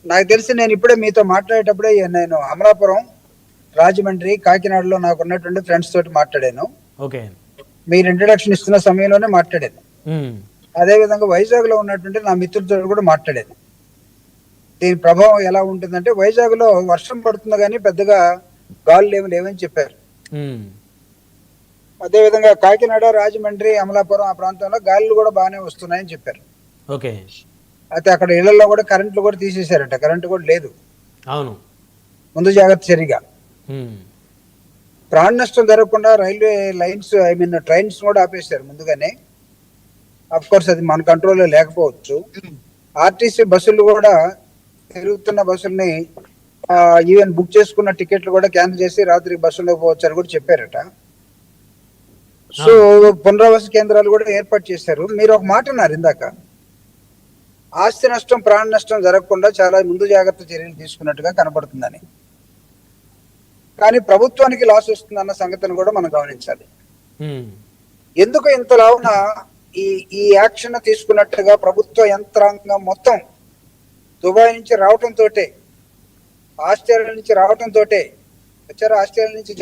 నాకు తెలిసి నేను ఇప్పుడే మీతో మాట్లాడేటప్పుడే నేను అమలాపురం, రాజమండ్రి, కాకినాడలో నాకు ఉన్నటువంటి ఫ్రెండ్స్ తోటి మాట్లాడాను. ఓకే. మీరు ఇంట్రడక్షన్ ఇస్తున్న సమయంలోనే మాట్లాడాను. హ్మ్. అదే విధంగా వైజాగ్ లో ఉన్నటువంటి నా మిత్రులతో కూడా మాట్లాడాను. దీని ప్రభావం ఎలా ఉంటుందంటే వైజాగ్ లో వర్షం పడుతుంది కానీ పెద్దగా గాలులు ఏమి లేవని చెప్పారు. హ్మ్. అదే విధంగా కాకినాడ, రాజమండ్రి, అమలాపురం ఆ ప్రాంతంలో గాలులు కూడా బాగానే వస్తున్నాయని చెప్పారు. ఓకే. అయితే అక్కడ ఇళ్లలో కూడా కరెంట్లు కూడా తీసేశారట, కరెంటు కూడా లేదు. అవును. ముందు జాగ్రత్త చర్యగా హ్మ్. ప్రాణ నష్టం జరగకుండా రైల్వే లైన్స్ ట్రైన్స్ కూడా ఆపేశారు ముందుగానే. అఫ్ కోర్స్ అది మన కంట్రోల్లో లేకపోవచ్చు. ఆర్టీసీ బస్సులు కూడా తిరుగుతున్న బస్సుల్ని ఈవెన్ బుక్ చేసుకున్న టికెట్లు కూడా క్యాన్సిల్ చేసి రాత్రి బస్సులో పోవచ్చు అని కూడా చెప్పారట. సో పునరావాస కేంద్రాలు కూడా ఏర్పాటు చేశారు. మీరు ఒక మాట అన్నారు ఇందాక, ఆస్తి నష్టం, ప్రాణ నష్టం జరగకుండా చాలా ముందు జాగ్రత్త చర్యలు తీసుకున్నట్టుగా కనబడుతుందని. కానీ ప్రభుత్వానికి లాస్ వస్తుందన్న సంగతిని కూడా మనం గమనించాలి. ఎందుకు ఇంతలావున ఈ ఈ యాక్షన్ తీసుకున్నట్టుగా ప్రభుత్వ యంత్రాంగం మొత్తం దుబాయ్ నుంచి రావటంతో, ఆస్ట్రేలియా నుంచి రావటంతో, వచ్చారు ఆస్ట్రేలియా నుంచి